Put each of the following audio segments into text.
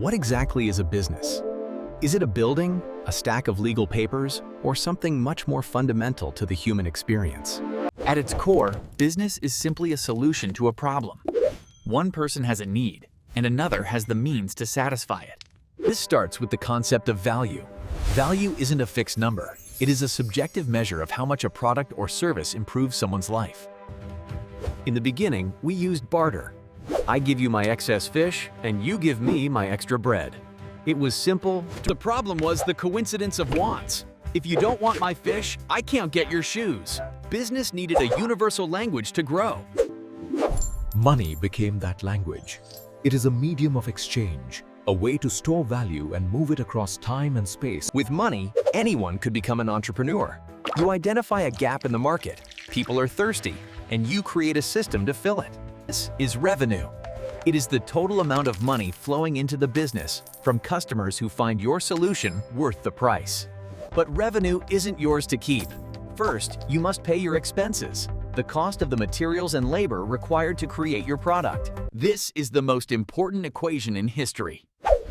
What exactly is a business? Is it a building, a stack of legal papers, or something much more fundamental to the human experience? At its core, business is simply a solution to a problem. One person has a need, and another has the means to satisfy it. This starts with the concept of value. Value isn't a fixed number. It is a subjective measure of how much a product or service improves someone's life. In the beginning, we used barter. I give you my excess fish, and you give me my extra bread. It was simple. The problem was the coincidence of wants. If you don't want my fish, I can't get your shoes. Business needed a universal language to grow. Money became that language. It is a medium of exchange, a way to store value and move it across time and space. With money, anyone could become an entrepreneur. You identify a gap in the market. People are thirsty, and you create a system to fill it. This is revenue. It is the total amount of money flowing into the business from customers who find your solution worth the price. But revenue isn't yours to keep. First, you must pay your expenses, the cost of the materials and labor required to create your product. This is the most important equation in history.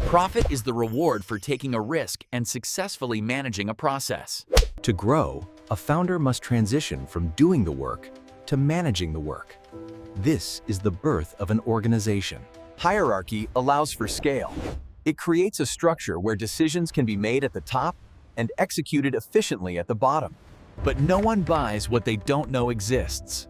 Profit is the reward for taking a risk and successfully managing a process. To grow, a founder must transition from doing the work to managing the work. This is the birth of an organization. Hierarchy allows for scale. It creates a structure where decisions can be made at the top and executed efficiently at the bottom. But no one buys what they don't know exists.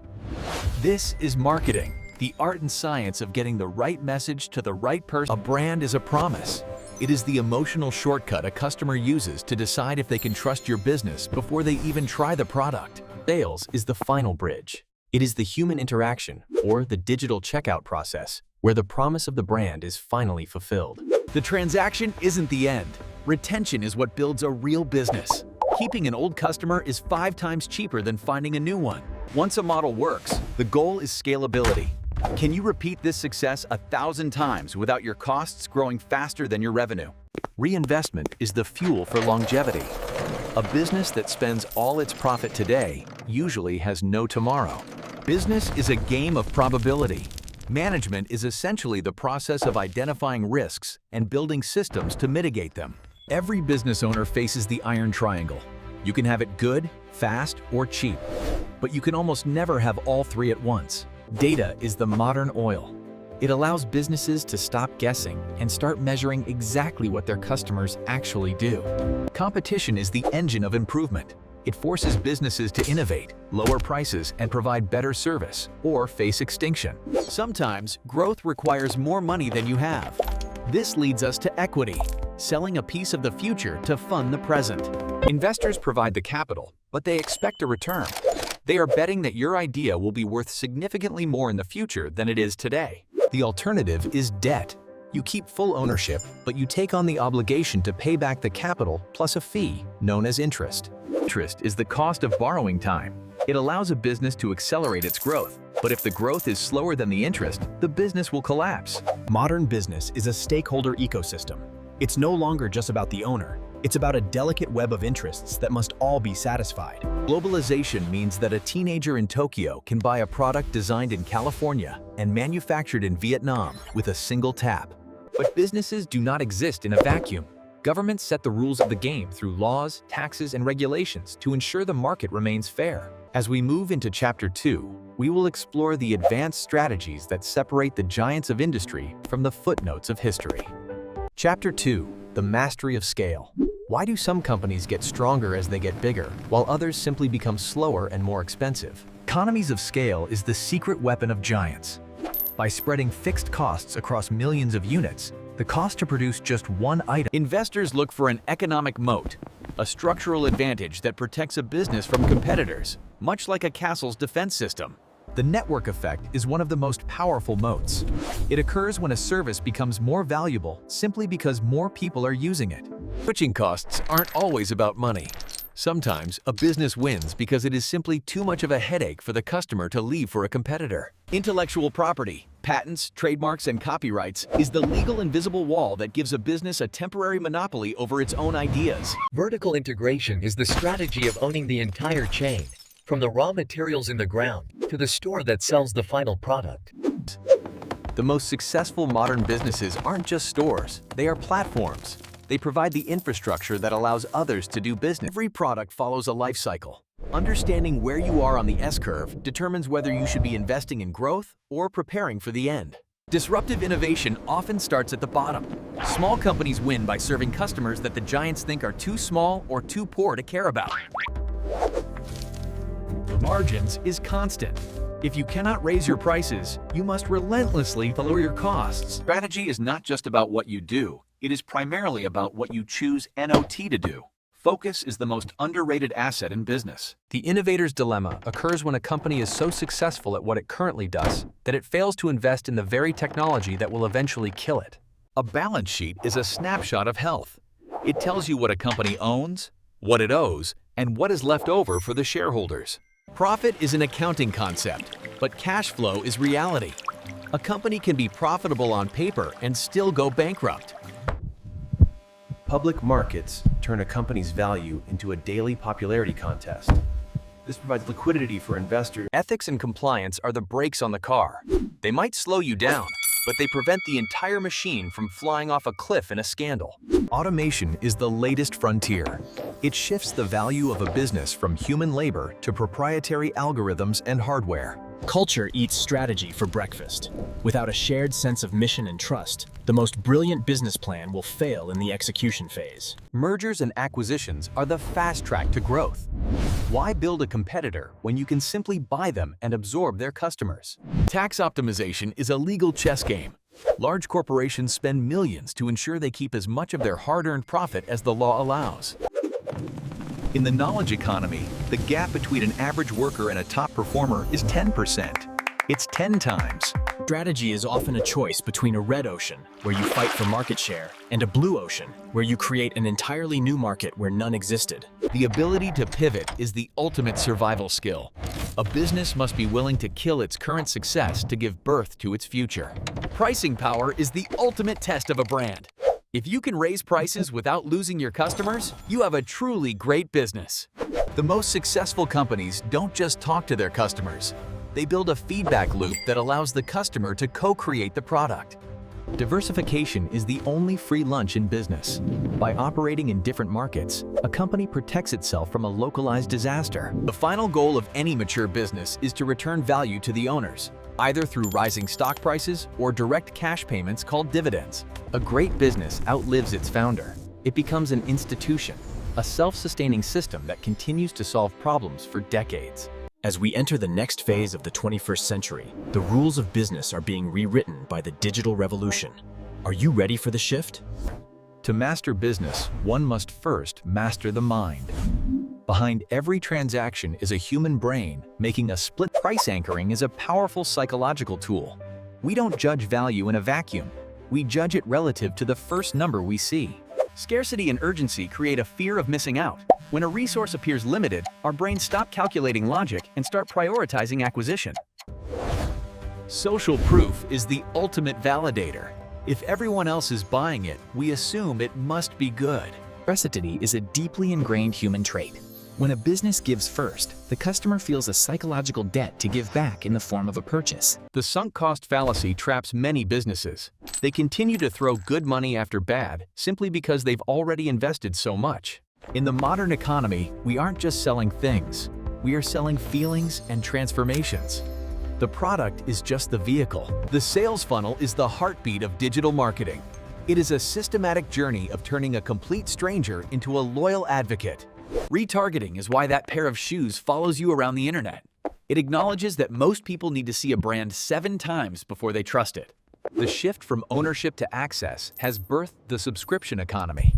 This is marketing, the art and science of getting the right message to the right person. A brand is a promise. It is the emotional shortcut a customer uses to decide if they can trust your business before they even try the product. Sales is the final bridge. It is the human interaction, or the digital checkout process, where the promise of the brand is finally fulfilled. The transaction isn't the end. Retention is what builds a real business. Keeping an old customer is 5 times cheaper than finding a new one. Once a model works, the goal is scalability. Can you repeat this success 1,000 times without your costs growing faster than your revenue? Reinvestment is the fuel for longevity. A business that spends all its profit today usually has no tomorrow. Business is a game of probability. Management is essentially the process of identifying risks and building systems to mitigate them. Every business owner faces the iron triangle. You can have it good, fast, or cheap, but you can almost never have all three at once. Data is the modern oil. It allows businesses to stop guessing and start measuring exactly what their customers actually do. Competition is the engine of improvement. It forces businesses to innovate, lower prices, and provide better service, or face extinction. Sometimes, growth requires more money than you have. This leads us to equity, selling a piece of the future to fund the present. Investors provide the capital, but they expect a return. They are betting that your idea will be worth significantly more in the future than it is today. The alternative is debt. You keep full ownership, but you take on the obligation to pay back the capital plus a fee, known as interest. Interest is the cost of borrowing time. It allows a business to accelerate its growth, but if the growth is slower than the interest, the business will collapse. Modern business is a stakeholder ecosystem. It's no longer just about the owner. It's about a delicate web of interests that must all be satisfied. Globalization means that a teenager in Tokyo can buy a product designed in California and manufactured in Vietnam with a single tap. But businesses do not exist in a vacuum. Governments set the rules of the game through laws, taxes, and regulations to ensure the market remains fair. As we move into Chapter 2, we will explore the advanced strategies that separate the giants of industry from the footnotes of history. Chapter 2, the mastery of scale. Why do some companies get stronger as they get bigger, while others simply become slower and more expensive? Economies of scale is the secret weapon of giants. By spreading fixed costs across millions of units, the cost to produce just one item. Investors look for an economic moat, a structural advantage that protects a business from competitors, much like a castle's defense system. The network effect is one of the most powerful moats. It occurs when a service becomes more valuable simply because more people are using it. Switching costs aren't always about money. Sometimes a business wins because it is simply too much of a headache for the customer to leave for a competitor. Intellectual property, patents, trademarks, and copyrights is the legal invisible wall that gives a business a temporary monopoly over its own ideas. Vertical integration is the strategy of owning the entire chain, from the raw materials in the ground to the store that sells the final product. The most successful modern businesses aren't just stores, they are platforms. They provide the infrastructure that allows others to do business. Every product follows a life cycle. Understanding where you are on the S-curve determines whether you should be investing in growth or preparing for the end. Disruptive innovation often starts at the bottom. Small companies win by serving customers that the giants think are too small or too poor to care about. Margins is constant. If you cannot raise your prices, you must relentlessly lower your costs. Strategy is not just about what you do. It is primarily about what you choose not to do. Focus is the most underrated asset in business. The innovator's dilemma occurs when a company is so successful at what it currently does that it fails to invest in the very technology that will eventually kill it. A balance sheet is a snapshot of health. It tells you what a company owns, what it owes, and what is left over for the shareholders. Profit is an accounting concept, but cash flow is reality. A company can be profitable on paper and still go bankrupt. Public markets turn a company's value into a daily popularity contest. This provides liquidity for investors. Ethics and compliance are the brakes on the car. They might slow you down, but they prevent the entire machine from flying off a cliff in a scandal. Automation is the latest frontier. It shifts the value of a business from human labor to proprietary algorithms and hardware. Culture eats strategy for breakfast. Without a shared sense of mission and trust, the most brilliant business plan will fail in the execution phase. Mergers and acquisitions are the fast track to growth. Why build a competitor when you can simply buy them and absorb their customers? Tax optimization is a legal chess game. Large corporations spend millions to ensure they keep as much of their hard-earned profit as the law allows. In the knowledge economy, the gap between an average worker and a top performer is 10%. It's 10 times. Strategy is often a choice between a red ocean, where you fight for market share, and a blue ocean, where you create an entirely new market where none existed. The ability to pivot is the ultimate survival skill. A business must be willing to kill its current success to give birth to its future. Pricing power is the ultimate test of a brand. If you can raise prices without losing your customers, you have a truly great business. The most successful companies don't just talk to their customers. They build a feedback loop that allows the customer to co-create the product. Diversification is the only free lunch in business. By operating in different markets, a company protects itself from a localized disaster. The final goal of any mature business is to return value to the owners, either through rising stock prices or direct cash payments called dividends. A great business outlives its founder. It becomes an institution, a self-sustaining system that continues to solve problems for decades. As we enter the next phase of the 21st century, the rules of business are being rewritten by the digital revolution. Are you ready for the shift? To master business, one must first master the mind. Behind every transaction is a human brain making a split. Price anchoring is a powerful psychological tool. We don't judge value in a vacuum. We judge it relative to the first number we see. Scarcity and urgency create a fear of missing out. When a resource appears limited, our brains stop calculating logic and start prioritizing acquisition. Social proof is the ultimate validator. If everyone else is buying it, we assume it must be good. Reciprocity is a deeply ingrained human trait. When a business gives first, the customer feels a psychological debt to give back in the form of a purchase. The sunk cost fallacy traps many businesses. They continue to throw good money after bad simply because they've already invested so much. In the modern economy, we aren't just selling things. We are selling feelings and transformations. The product is just the vehicle. The sales funnel is the heartbeat of digital marketing. It is a systematic journey of turning a complete stranger into a loyal advocate. Retargeting is why that pair of shoes follows you around the internet. It acknowledges that most people need to see a brand 7 times before they trust it. The shift from ownership to access has birthed the subscription economy.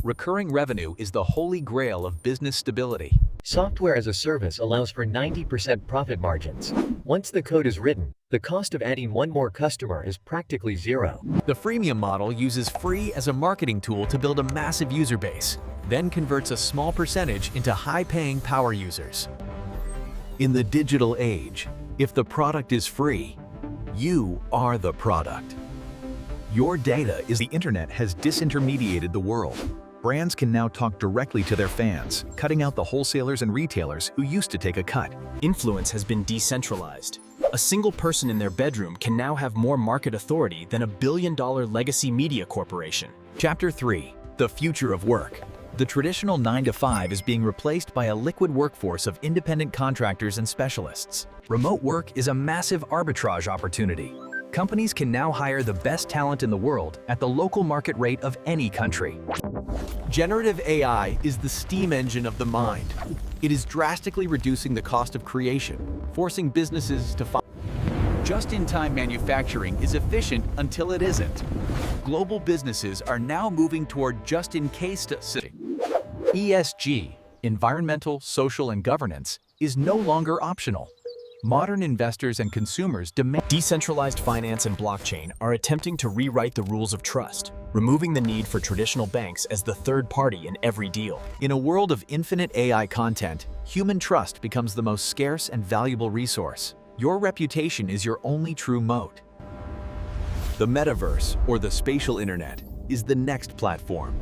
Recurring revenue is the holy grail of business stability. Software as a service allows for 90% profit margins. Once the code is written, the cost of adding one more customer is practically zero. The freemium model uses free as a marketing tool to build a massive user base, then converts a small percentage into high-paying power users. In the digital age, if the product is free, you are the product. Your data is the internet has disintermediated the world. Brands can now talk directly to their fans, cutting out the wholesalers and retailers who used to take a cut. Influence has been decentralized. A single person in their bedroom can now have more market authority than a billion-dollar legacy media corporation. Chapter 3. The Future of Work. The traditional 9-to-5 is being replaced by a liquid workforce of independent contractors and specialists. Remote work is a massive arbitrage opportunity. Companies can now hire the best talent in the world at the local market rate of any country. Generative AI is the steam engine of the mind. It is drastically reducing the cost of creation, forcing businesses to find. Just-in-time manufacturing is efficient until it isn't. Global businesses are now moving toward just-in-case ESG, environmental, social, and governance, is no longer optional. Modern investors and consumers demand. Decentralized finance and blockchain are attempting to rewrite the rules of trust, removing the need for traditional banks as the third party in every deal. In a world of infinite AI content, human trust becomes the most scarce and valuable resource. Your reputation is your only true moat. The metaverse, or the spatial internet, is the next platform.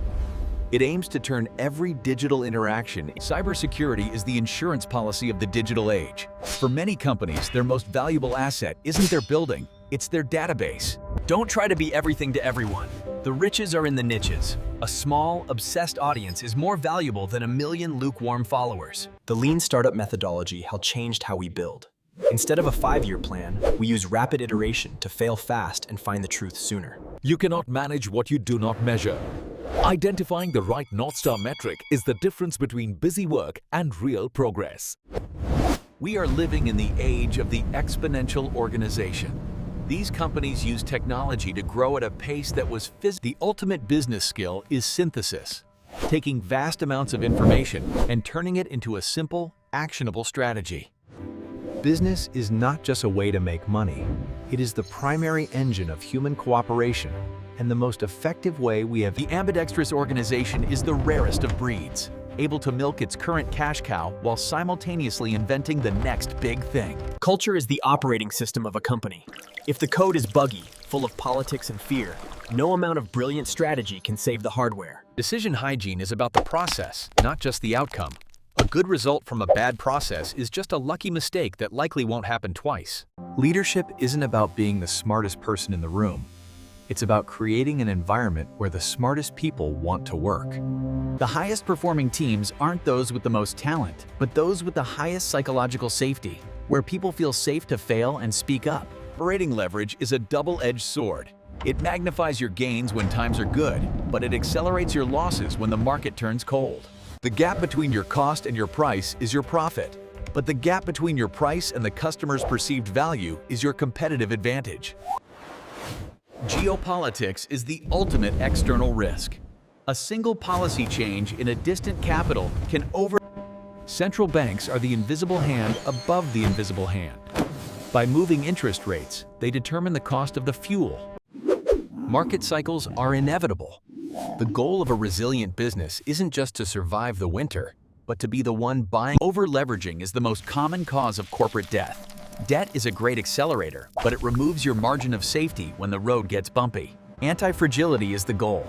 It aims to turn every digital interaction. Cybersecurity is the insurance policy of the digital age. For many companies, their most valuable asset isn't their building, it's their database. Don't try to be everything to everyone. The riches are in the niches. A small, obsessed audience is more valuable than a million lukewarm followers. The lean startup methodology has changed how we build. Instead of a 5-year plan, we use rapid iteration to fail fast and find the truth sooner. You cannot manage what you do not measure. Identifying the right North Star metric is the difference between busy work and real progress. We are living in the age of the exponential organization. These companies use technology to grow at a pace that was The ultimate business skill is synthesis, taking vast amounts of information and turning it into a simple, actionable strategy. Business is not just a way to make money. It is the primary engine of human cooperation and the most effective way we have. The ambidextrous organization is the rarest of breeds, able to milk its current cash cow while simultaneously inventing the next big thing. Culture is the operating system of a company. If the code is buggy, full of politics and fear, no amount of brilliant strategy can save the hardware. Decision hygiene is about the process, not just the outcome. A good result from a bad process is just a lucky mistake that likely won't happen twice. Leadership isn't about being the smartest person in the room. It's about creating an environment where the smartest people want to work. The highest performing teams aren't those with the most talent, but those with the highest psychological safety, where people feel safe to fail and speak up. Operating leverage is a double-edged sword. It magnifies your gains when times are good, but it accelerates your losses when the market turns cold. The gap between your cost and your price is your profit, but the gap between your price and the customer's perceived value is your competitive advantage. Geopolitics is the ultimate external risk. A single policy change in a distant capital can Central banks are the invisible hand above the invisible hand. By moving interest rates, they determine the cost of the fuel. Market cycles are inevitable. The goal of a resilient business isn't just to survive the winter, but to be the one buying. Over-leveraging is the most common cause of corporate death. Debt is a great accelerator, but it removes your margin of safety when the road gets bumpy. Anti-fragility is the goal.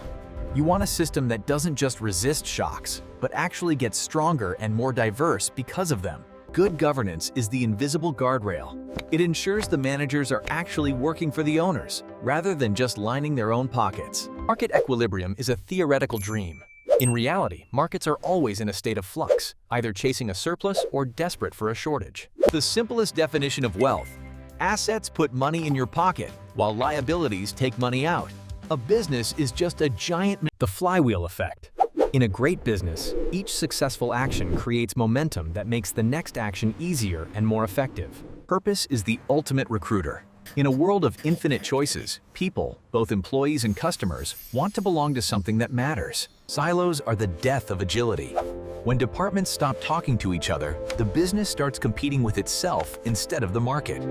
You want a system that doesn't just resist shocks, but actually gets stronger and more diverse because of them. Good governance is the invisible guardrail. It ensures the managers are actually working for the owners, rather than just lining their own pockets. Market equilibrium is a theoretical dream. In reality, markets are always in a state of flux, either chasing a surplus or desperate for a shortage. The simplest definition of wealth: assets put money in your pocket, while liabilities take money out. A business is just a giant. The flywheel effect. In a great business, each successful action creates momentum that makes the next action easier and more effective. Purpose is the ultimate recruiter. In a world of infinite choices, people, both employees and customers, want to belong to something that matters. Silos are the death of agility. When departments stop talking to each other, the business starts competing with itself instead of the market.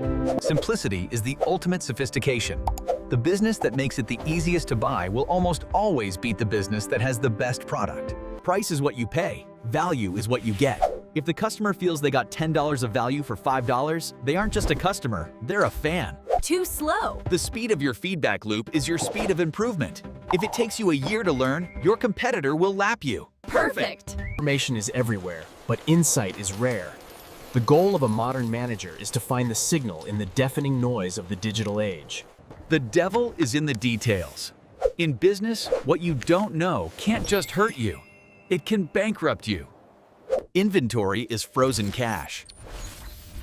Simplicity is the ultimate sophistication. The business that makes it the easiest to buy will almost always beat the business that has the best product. Price is what you pay, value is what you get. If the customer feels they got $10 of value for $5, they aren't just a customer, they're a fan. Too slow. The speed of your feedback loop is your speed of improvement. If it takes you a year to learn, your competitor will lap you. Perfect. Information is everywhere, but insight is rare. The goal of a modern manager is to find the signal in the deafening noise of the digital age. The devil is in the details. In business, what you don't know can't just hurt you. It can bankrupt you. Inventory is frozen cash.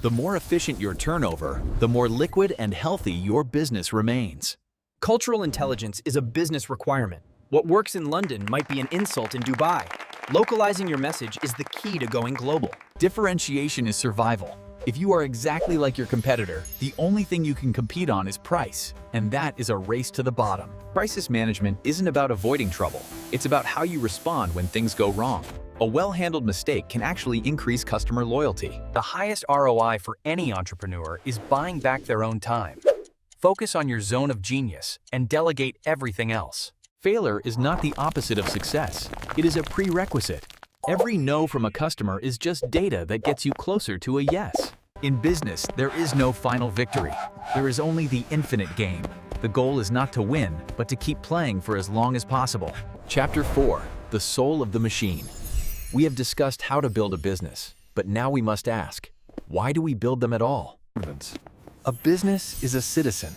The more efficient your turnover, the more liquid and healthy your business remains. Cultural intelligence is a business requirement. What works in London might be an insult in Dubai. Localizing your message is the key to going global. Differentiation is survival. If you are exactly like your competitor, the only thing you can compete on is price, and that is a race to the bottom. Crisis management isn't about avoiding trouble. It's about how you respond when things go wrong. A well-handled mistake can actually increase customer loyalty. The highest ROI for any entrepreneur is buying back their own time. Focus on your zone of genius and delegate everything else. Failure is not the opposite of success. It is a prerequisite. Every no from a customer is just data that gets you closer to a yes. In business, there is no final victory. There is only the infinite game. The goal is not to win, but to keep playing for as long as possible. Chapter 4: The Soul of the Machine. We have discussed how to build a business, but now we must ask, why do we build them at all? A business is a citizen.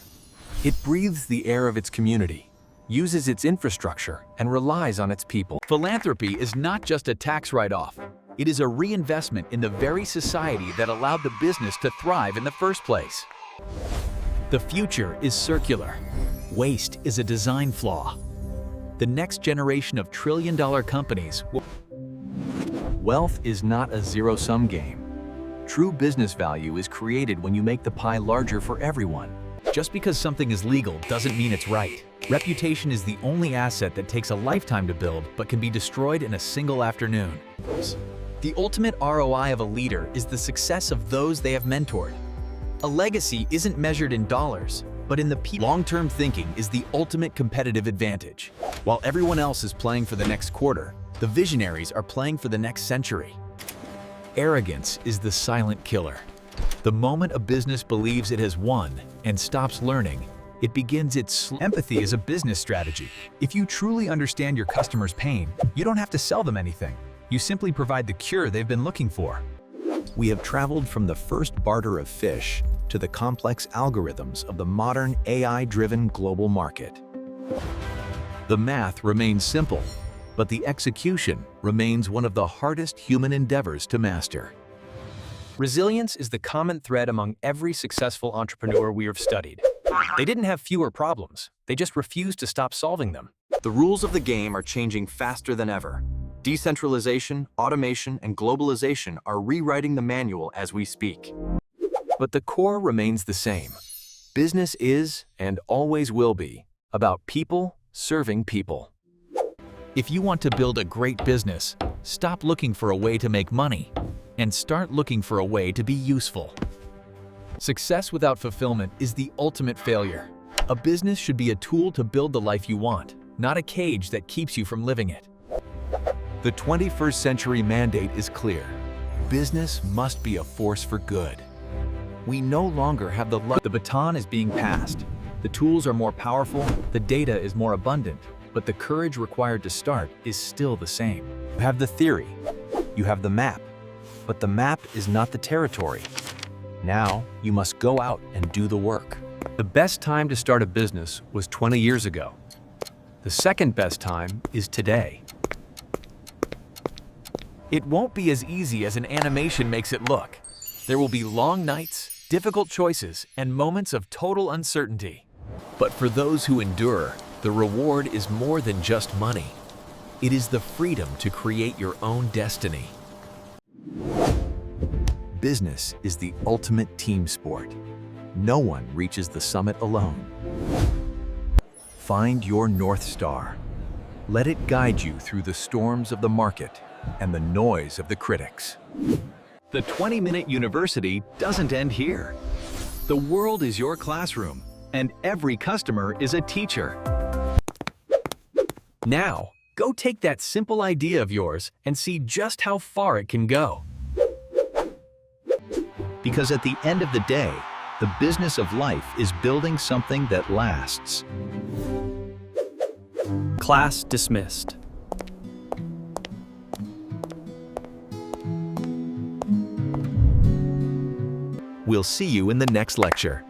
It breathes the air of its community, uses its infrastructure, and relies on its people. Philanthropy is not just a tax write-off. It is a reinvestment in the very society that allowed the business to thrive in the first place. The future is circular. Waste is a design flaw. The next generation of trillion-dollar companies will... Wealth is not a zero-sum game. True business value is created when you make the pie larger for everyone. Just because something is legal doesn't mean it's right. Reputation is the only asset that takes a lifetime to build but can be destroyed in a single afternoon. The ultimate ROI of a leader is the success of those they have mentored. A legacy isn't measured in dollars, but in the people. Long-term thinking is the ultimate competitive advantage. While everyone else is playing for the next quarter, the visionaries are playing for the next century. Arrogance is the silent killer. The moment a business believes it has won and stops learning, it begins its empathy is a business strategy. If you truly understand your customer's pain, you don't have to sell them anything. You simply provide the cure they've been looking for. We have traveled from the first barter of fish to the complex algorithms of the modern AI-driven global market. The math remains simple, but the execution remains one of the hardest human endeavors to master. Resilience is the common thread among every successful entrepreneur we have studied. They didn't have fewer problems, they just refused to stop solving them. The rules of the game are changing faster than ever. Decentralization, automation, and globalization are rewriting the manual as we speak. But the core remains the same. Business is, and always will be, about people serving people. If you want to build a great business, stop looking for a way to make money and start looking for a way to be useful. Success without fulfillment is the ultimate failure. A business should be a tool to build the life you want, not a cage that keeps you from living it. The 21st century mandate is clear. Business must be a force for good. We no longer have the baton is being passed. The tools are more powerful, the data is more abundant, but the courage required to start is still the same. You have the theory, you have the map, but the map is not the territory. Now, you must go out and do the work. The best time to start a business was 20 years ago. The second best time is today. It won't be as easy as an animation makes it look. There will be long nights, difficult choices, and moments of total uncertainty. But for those who endure, the reward is more than just money. It is the freedom to create your own destiny. Business is the ultimate team sport. No one reaches the summit alone. Find your North Star. Let it guide you through the storms of the market and the noise of the critics. The 20-minute university doesn't end here. The world is your classroom, and every customer is a teacher. Now, go take that simple idea of yours and see just how far it can go. Because at the end of the day, the business of life is building something that lasts. Class dismissed. We'll see you in the next lecture.